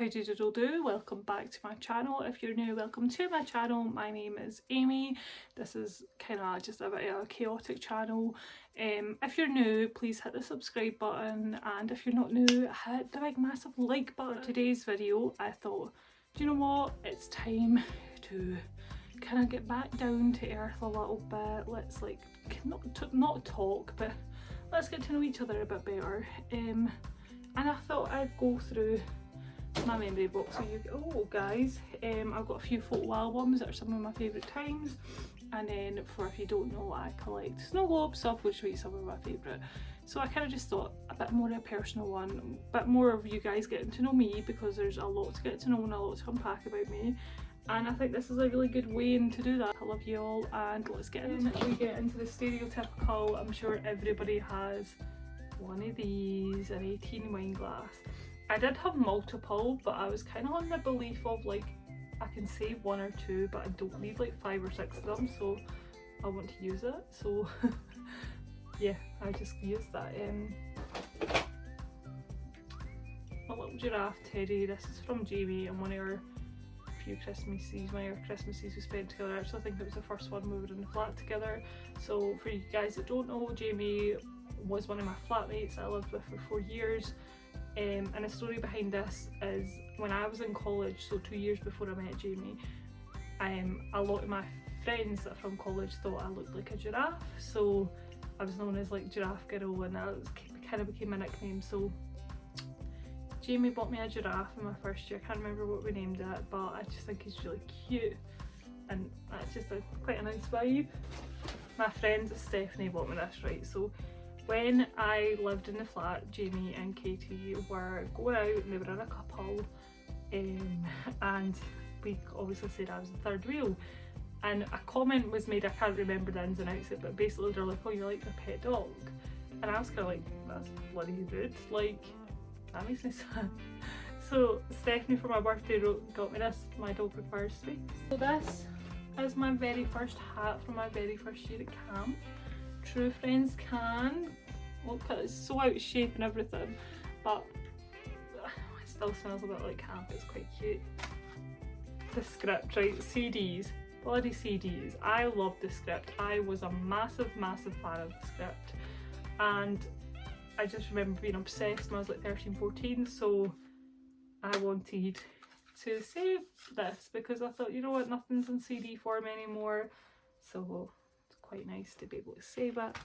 How do? Welcome back to my channel. If you're new, welcome to my channel. My name is Amy. This is kind of just a bit of a chaotic channel. If you're new, please hit the subscribe button, and if you're not new, hit the big massive like button. For today's video, I thought, do you know what? It's time to kind of get back down to earth a little bit. Let's like not talk, but let's get to know each other a bit better. And I thought I'd go through my memory box. So guys, I've got a few photo albums that are some of my favourite times, and then for if you don't know, I collect snow globes, so I'll show you some of my favourite. So I kind of just thought a bit more of a personal one, a bit more of you guys getting to know me, because there's a lot to get to know and a lot to unpack about me, and I think this is a really good way to do that. I love you all, and let's get into it. We get into the stereotypical, I'm sure everybody has one of these, an 18 wine glass. I did have multiple, but I was kind of on the belief of like I can save one or two, but I don't need like 5 or 6 of them, so I want to use it. So yeah, I just used that. A little giraffe teddy. This is from Jamie and one of our Christmases we spent together. Actually, I think it was the first one we were in the flat together. So for you guys that don't know, Jamie was one of my flatmates that I lived with for 4 years. And the story behind this is when I was in college, so 2 years before I met Jamie, a lot of my friends that are from college thought I looked like a giraffe, so I was known as like Giraffe Girl, and that kind of became my nickname. So Jamie bought me a giraffe in my first year. I can't remember what we named it, but I just think he's really cute, and that's just quite a nice vibe. My friend Stephanie bought me this, right? So when I lived in the flat, Jamie and Katie were going out and they were in a couple, and we obviously said I was the third wheel, and a comment was made, I can't remember the ins and outs of it, but basically they're like, oh, you're like a pet dog, and I was kind of like, that's bloody rude, like that makes me sad. So Stephanie for my birthday got me this, My Dog Requires Space. So this is my very first hat from my very first year at camp. True friends can look at it, it's so out of shape and everything, but it still smells a bit like camp. It's quite cute. The script, right? CDs, bloody CDs. I love the script. I was a massive fan of the script, and I just remember being obsessed when I was like 13, 14, so I wanted to save this because I thought, you know what, nothing's in CD form anymore, so quite nice to be able to save it.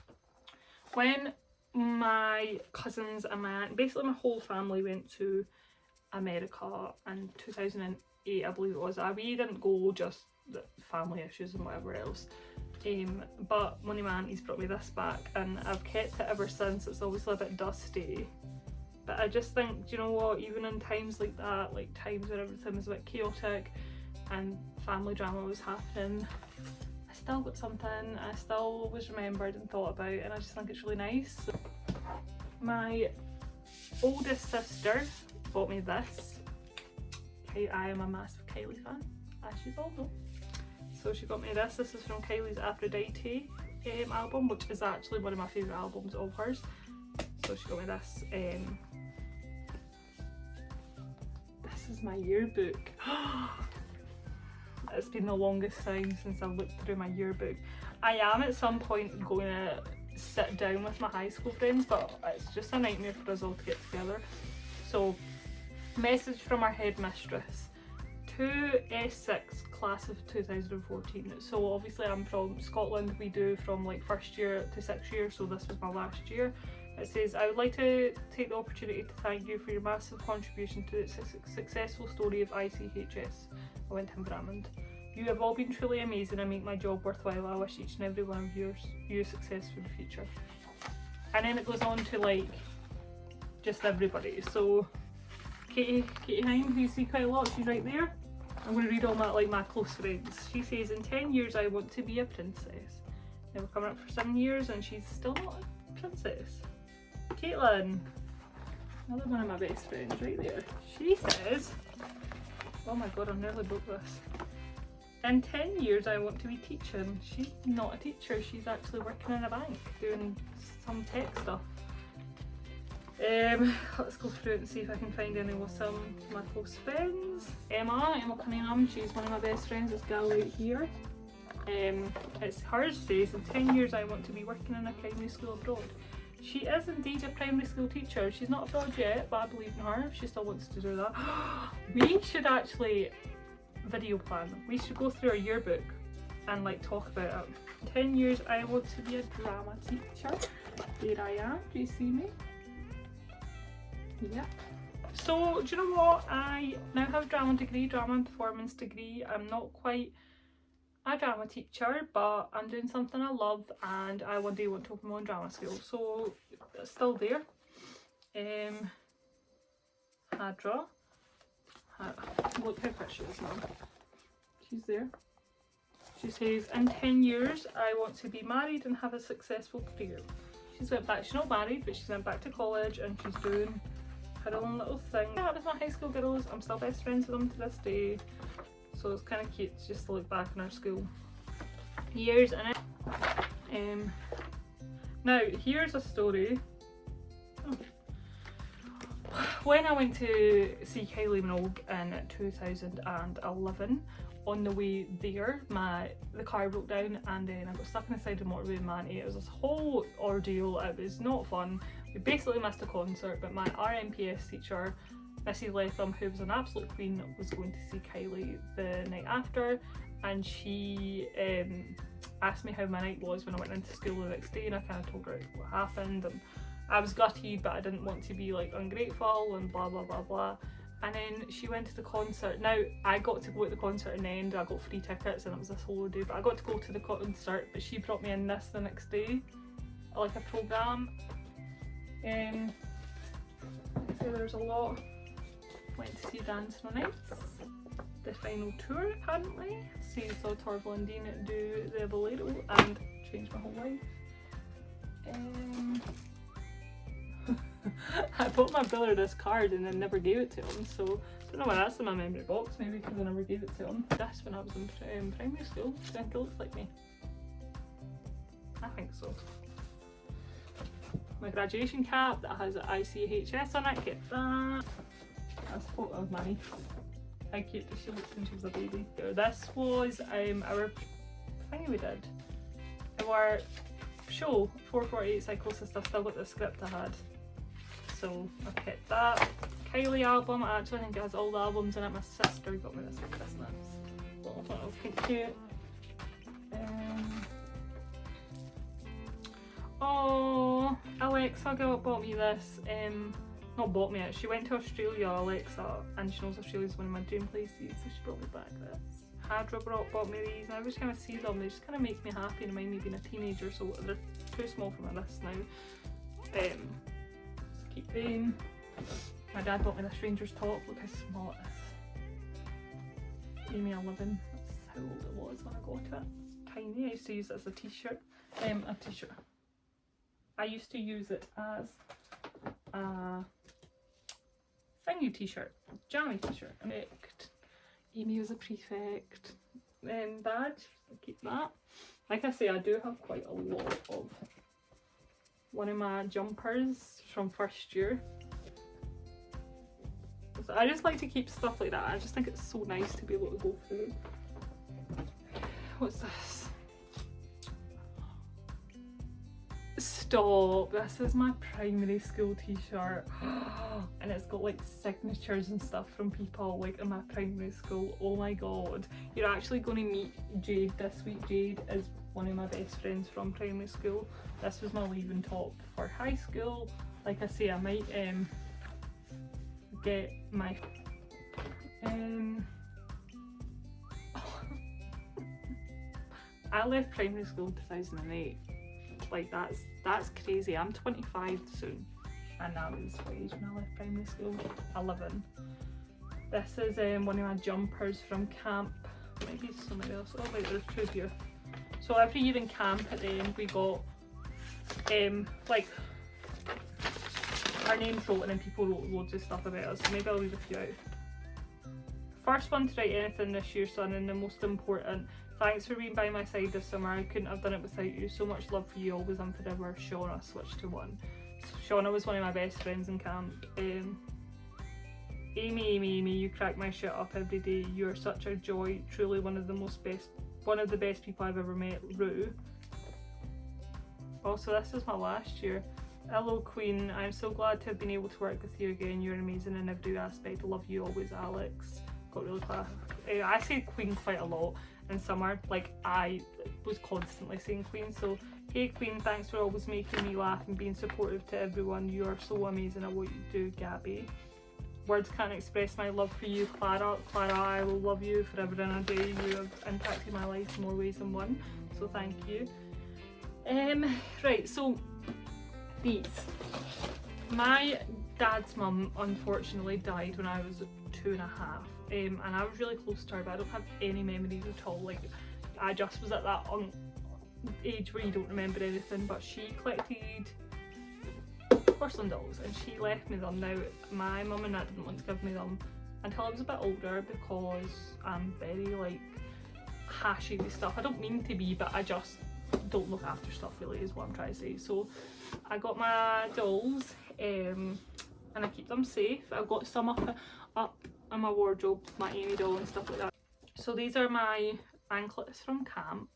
When my cousins and my aunt, basically my whole family, went to America in 2008, I believe it was. We didn't go, just the family issues and whatever else, but one of my aunties brought me this back, and I've kept it ever since. It's obviously a bit dusty, but I just think, do you know what, even in times like that, like times where everything was a bit chaotic and family drama was happening, still got something I still always remembered and thought about, and I just think it's really nice. So my oldest sister bought me this. I am a massive Kylie fan, as you all know. So she got me this. This is from Kylie's Aphrodite album, which is actually one of my favourite albums of hers. So she got me this. This is my yearbook. It's been the longest time since I've looked through my yearbook. I am at some point going to sit down with my high school friends, but it's just a nightmare for us all to get together. So, message from our headmistress to S6 class of 2014. So obviously I'm from Scotland. We do from like first year to 6th year, so this was my last year. It says, I would like to take the opportunity to thank you for your massive contribution to the successful story of ICHS. I went to Drummond. You have all been truly amazing and make my job worthwhile. I wish each and every one of you success for the future. And then it goes on to like just everybody. So Katie Hine, who you see quite a lot, she's right there. I'm going to read all my close friends. She says, in 10 years I want to be a princess. Now we're coming up for 7 years and she's still not a princess. Caitlin, another one of my best friends right there. She says, oh my god, I nearly broke this. In 10 years I want to be teaching. She's not a teacher, she's actually working in a bank doing some tech stuff. Let's go through it and see if I can find any with some of my close friends. Emma Cunningham, she's one of my best friends, this girl right here. It's hers says, in 10 years I want to be working in a primary school abroad. She is indeed a primary school teacher. She's not abroad yet, but I believe in her if she still wants to do that. We should actually video plan. We should go through our yearbook and like talk about it. 10 years I want to be a drama teacher. There I am. Do you see me? Yeah. So do you know what? I now have a drama degree, drama and performance degree. I'm not quite a drama teacher, but I'm doing something I love and I one day want to open my own drama school. So it's still there. Hadra. Look how fit she is now. She's there. She says, in 10 years I want to be married and have a successful career. She's went back, she's not married, but she's went back to college and she's doing her own little thing. Yeah, with my high school girls, I'm still best friends with them to this day. So it's kind of cute just to look back in our school years in it. Now here's a story. When I went to see Kylie Minogue in 2011, on the way there the car broke down and then I got stuck in the side of the motorway in Manty. It was this whole ordeal. It was not fun. We basically missed a concert, but my RMPS teacher, Mrs. Latham, who was an absolute queen, was going to see Kylie the night after, and she asked me how my night was when I went into school the next day, and I kind of told her what happened, and I was gutted, but I didn't want to be like ungrateful and blah blah blah blah. And then she went to the concert. Now I got to go to the concert in the end. I got free tickets and it was this whole day, but I got to go to the concert, but she brought me in this the next day, like a programme. So there's a lot. Went to see Dance No Nights, the final tour apparently. Saw Torval and Dean do the Bolero and changed my whole life. I bought my brother this card and then never gave it to him, so I don't know why that's in my memory box, maybe because I never gave it to him. That's when I was in primary school. Do you think it looks like me? I think so. My graduation cap that has ICHS on it, get that. That's a photo of Manny. How cute did she look when she was a baby? This was our thing we did. Our show, 448 Psychosis. I've still got the script I had. So I kept that. Kylie album, I actually think it has all the albums in it. My sister got me this for Christmas. So I thought it was quite cute. Oh, Alexa bought me this. Not bought me it, she went to Australia, Alexa, and she knows Australia's one of my dream places, so she brought me back this. Hadra bought me these, and I just kind of see them, they just kind of make me happy and remind me of being a teenager, so they're too small for my wrist now. Just keep going. My dad bought me this Ranger's top, look how small it is. Amy 11, that's how old it was when I got it. It's tiny, I used to use it as a t-shirt. I used to use it as a thingy t-shirt, jammy t-shirt. Amy was a prefect. Badge, I'll keep that. Like I say, I do have quite a lot of one of my jumpers from first year. So I just like to keep stuff like that. I just think it's so nice to be able to go through. What's this? Stop! This is my primary school t-shirt and it's got like signatures and stuff from people like in my primary school. Oh my god, you're actually going to meet Jade this week. Jade is one of my best friends from primary school. This was my leaving top for high school. Like I say, I might get my I left primary school in 2008. Like that's crazy. I'm 25 soon, and that was what age when I left primary school? 11. This is one of my jumpers from camp. Maybe somebody else. Oh wait, there's two here. So every year in camp at the end we got like our names wrote and then people wrote loads of stuff about us. So maybe I'll leave a few out. First one to write anything this year, son, and the most important. Thanks for being by my side this summer. I couldn't have done it without you. So much love for you always and forever. Shauna, switch to 1. Shauna was one of my best friends in camp. Amy, you crack my shit up every day. You're such a joy. Truly one of the best people I've ever met. Rue. Also, this is my last year. Hello Queen, I'm so glad to have been able to work with you again. You're amazing in every aspect. Love you always, Alex. Got really class. I say Queen quite a lot in summer. Like, I was constantly saying Queen. So hey Queen, thanks for always making me laugh and being supportive to everyone. You are so amazing at what you do, Gabby. Words can't express my love for you, Clara. Clara, I will love you forever and a day. You have impacted my life in more ways than one. So thank you. Right, so these. My dad's mum unfortunately died when I was 2.5, and I was really close to her, but I don't have any memories at all. Like, I just was at that age where you don't remember anything. But she collected porcelain dolls and she left me them. Now my mum and dad didn't want to give me them until I was a bit older because I'm very like hashy with stuff. I don't mean to be, but I just don't look after stuff really, is what I'm trying to say. So I got my dolls and I keep them safe. I've got some up in my wardrobe, my Amy doll and stuff like that. So these are my anklets from camp.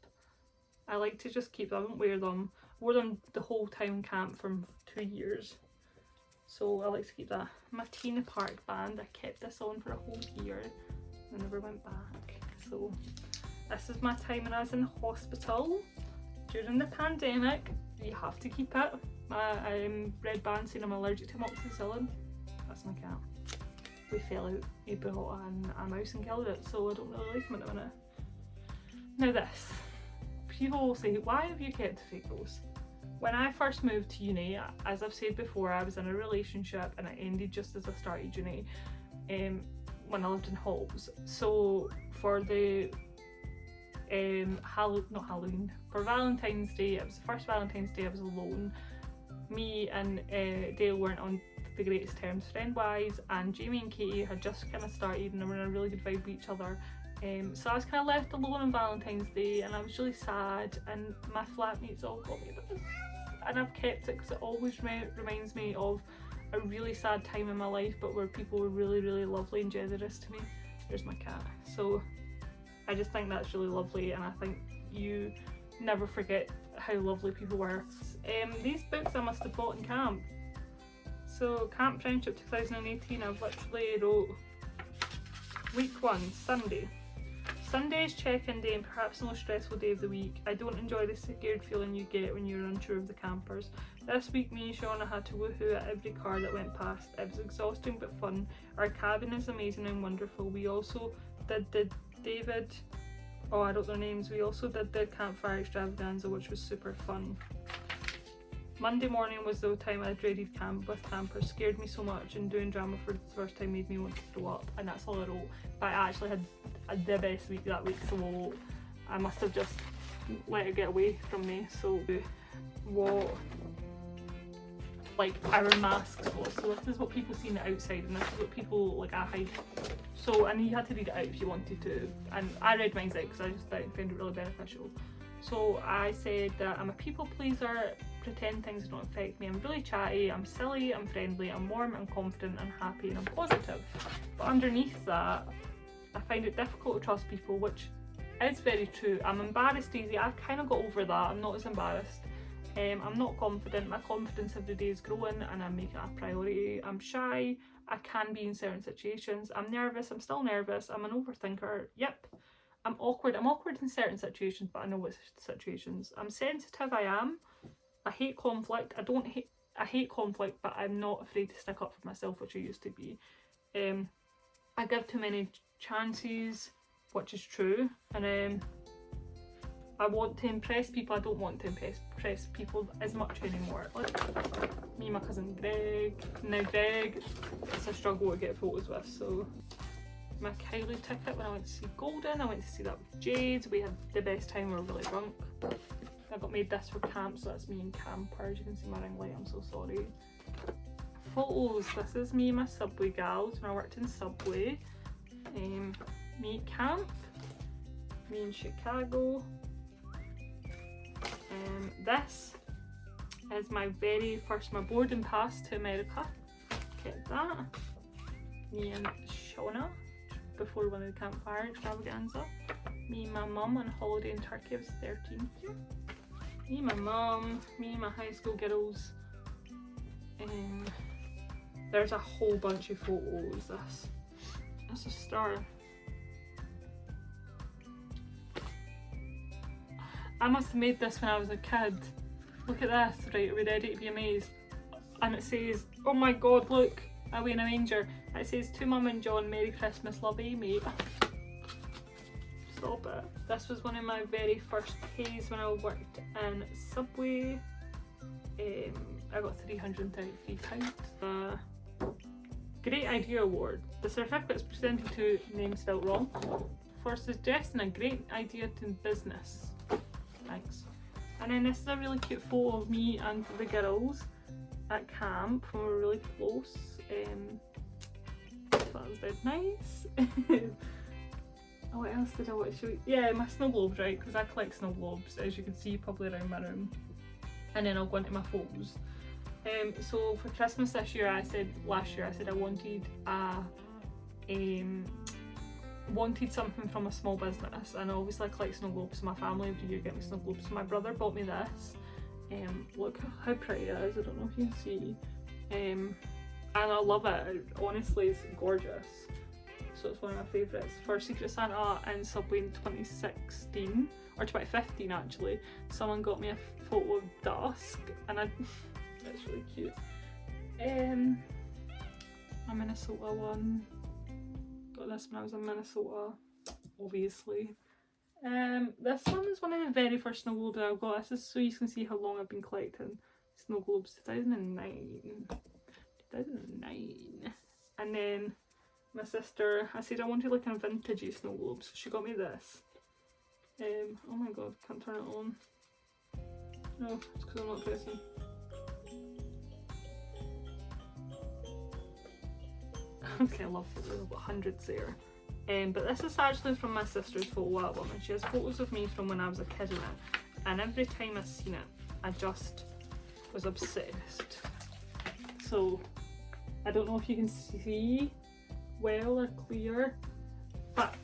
I like to just keep them, I don't wear them. I wore them the whole time in camp for 2 years. So I like to keep that. My Tina Park band, I kept this on for a whole year and never went back. So this is my time when I was in hospital. During the pandemic, you have to keep it. My red band saying I'm allergic to amoxicillin. That's my cat. We fell out. He brought a mouse and killed it, so I don't really like him at the minute. Now this. People will say, why have you kept the Fagos? When I first moved to uni, as I've said before, I was in a relationship and it ended just as I started uni when I lived in Halls. So for the not Halloween, for Valentine's Day, it was the first Valentine's Day I was alone. Me and Dale weren't on the greatest terms friend wise, and Jamie and Katie had just kind of started and they were in a really good vibe with each other. So I was kind of left alone on Valentine's Day and I was really sad, and my flatmates all got me this, and I've kept it because it always reminds me of a really sad time in my life, but where people were really, really lovely and generous to me. There's my cat. So I just think that's really lovely, and I think you never forget how lovely people were. These books I must have bought in camp. So Camp Friendship 2018, I've literally wrote week 1, Sunday. Sunday is check-in day and perhaps the most stressful day of the week. I don't enjoy the scared feeling you get when you're unsure of the campers. This week me and Shauna had to woohoo at every car that went past. It was exhausting but fun. Our cabin is amazing and wonderful. We also did the I don't know names. We also did the campfire extravaganza, which was super fun. Monday morning was the time I dreaded camp with campers. Scared me so much, and doing drama for the first time made me want to throw up, and that's all I wrote. But I actually had the best week that week, so I must have just let it get away from me. So what, like, our masks was, so this is what people see on the outside and this is what people like I hide. So, and you had to read it out if you wanted to, and I read mine out because I just found it really beneficial. So I said that I'm a people pleaser, pretend things don't affect me, I'm really chatty, I'm silly, I'm friendly, I'm warm, I'm confident, I'm happy, and I'm positive. But underneath that, I find it difficult to trust people, which is very true. I'm embarrassed easy. I've kind of got over that. I'm not as embarrassed. I'm not confident. My confidence every day is growing and I'm making it a priority. I'm shy. I can be in certain situations. I'm nervous. I'm still nervous. I'm an overthinker. Yep. I'm awkward. I'm awkward in certain situations, but I know what situations. I'm sensitive. I am. I hate conflict. I hate conflict, but I'm not afraid to stick up for myself, which I used to be. I give too many chances, which is true, and I want to impress people. I don't want to impress people as much anymore. Like me and my cousin Greg. Now Greg, it's a struggle to get photos with. So my Kylie ticket when I went to see Golden, I went to see that with Jade. We had the best time. We were really drunk. I got made this for camp, so that's me and campers. You can see my ring light. I'm so sorry. Photos. This is me and my Subway gals when I worked in Subway. Me at camp. Me in Chicago. This is my boarding pass to America. Get that. Me and Shauna before one of the campfire extravaganza. Me and my mum on holiday in Turkey. I was 13 here. Me and my mum, me and my high school girls. There's a whole bunch of photos. That's a star. I must have made this when I was a kid. Look at this, right, are we ready to be amazed? And it says, oh my god, look, away in a manger. It says, to Mum and John, Merry Christmas, love Amy. Stop it. This was one of my very first pays when I worked in Subway. I got £333. Great Idea Award. The certificate is presented to, name spelled wrong, for suggesting a great idea to business. Thanks. And then this is a really cute photo of me and the girls at camp when we were really close. That was dead nice. Oh, what else did I want to show you? Yeah, my snow globes, right? Because I collect snow globes, as you can see probably around my room. And then I'll go into my photos. So for Christmas last year I said I wanted something from a small business, and obviously I collect snow globes, so my family every year get me snow globes. So my brother bought me this. Look how pretty it is, I don't know if you can see. And I love it, honestly it's gorgeous. So it's one of my favourites. For Secret Santa in Subway in 2016, or 2015 actually, someone got me a photo of dusk, and it's really cute. A Minnesota one. Got this when I was in Minnesota, obviously. This one is one of the very first snow globes I got. This is so you can see how long I've been collecting snow globes. 2009. And then my sister, I said I wanted like a vintagey snow globe, so she got me this. Oh my god, can't turn it on. No, it's because I'm not pressing. Okay, I love photos, I've got hundreds there. But this is actually from my sister's photo album, and she has photos of me from when I was a kid in it. And every time I've seen it, I just was obsessed. So, I don't know if you can see well or clear, but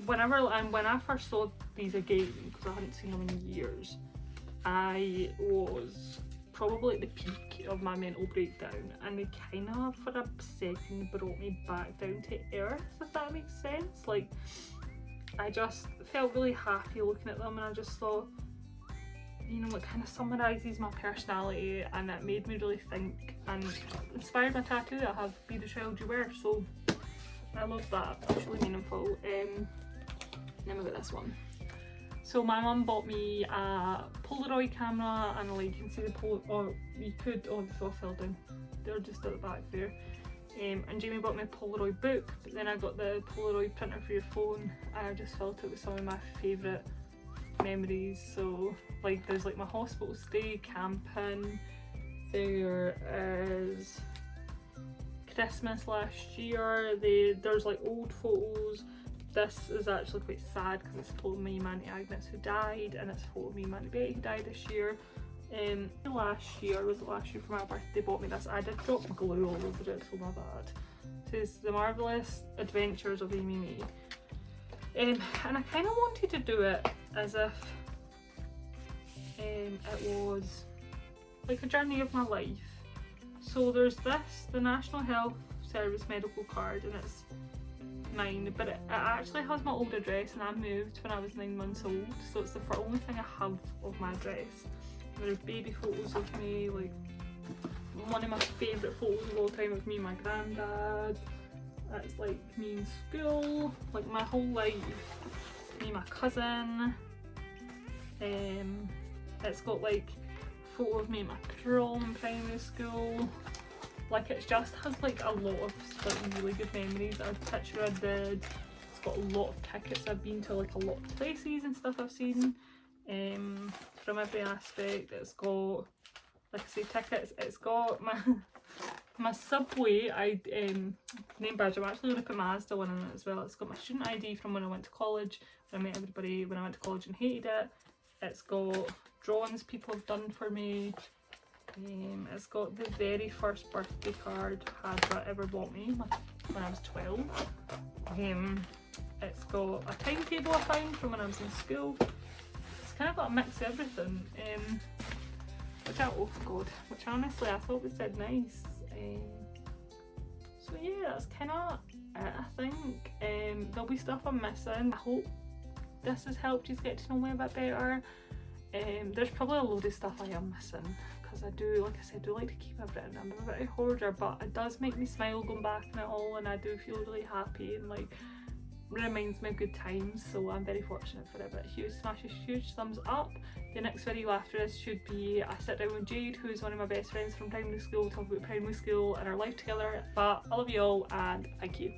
when I first saw these again, because I hadn't seen them in years, I was probably at the peak of my mental breakdown, and they kind of for a second brought me back down to earth, if that makes sense. Like, I just felt really happy looking at them, and I just thought, you know, it kind of summarises my personality, and it made me really think, and inspired my tattoo that I have, Be the Child You Were. So I love that, that's really meaningful. Then we got this one. So my mum bought me a Polaroid camera, and like you can see the it's all fell down, they're just at the back there. And Jamie bought me a Polaroid book, but then I got the Polaroid printer for your phone, and I just felt it was some of my favourite memories. So like there's like my hospital stay, camping, there is Christmas last year, there's like old photos. This is actually quite sad because it's a photo of me and Anklets who died, and it's a photo of me and Betty who died this year. Last year for my birthday, they bought me this. I did drop glue all over it, so my bad. It says The Marvellous Adventures of Amy May. And I kind of wanted to do it as if it was like a journey of my life. So there's this, the National Health Service medical card, and it's mine, but it actually has my old address, and I moved when I was 9 months old, so it's the only thing I have of my address. There's baby photos of me, like one of my favourite photos of all time of me and my granddad. That's like me in school, like my whole life. Me and my cousin. It's got like a photo of me and my prom in primary school. Like it just has like a lot of like really good memories. A picture I did. It's got a lot of tickets I've been to, like a lot of places and stuff I've seen. From every aspect. It's got, like I say, tickets. It's got my Subway name badge. I'm actually going to put my Asda one in it as well. It's got my student ID from when I went to college. I met everybody when I went to college and hated it. It's got drawings people have done for me. It's got the very first birthday card Hadra ever bought me when I was 12. It's got a timetable I found from when I was in school. It's kind of got a mix of everything, which honestly I thought was dead nice. So yeah, that's kind of it, I think. There'll be stuff I'm missing. I hope this has helped you get to know me a bit better. There's probably a load of stuff I am missing, because I do, like I said, do like to keep everything. I'm a bit of a hoarder, but it does make me smile going back on it all, and I do feel really happy and like reminds me of good times, so I'm very fortunate for it. But huge thumbs up. The next video after this should be I sit down with Jade, who is one of my best friends from primary school, talk about primary school and our life together. But I love you all and thank you.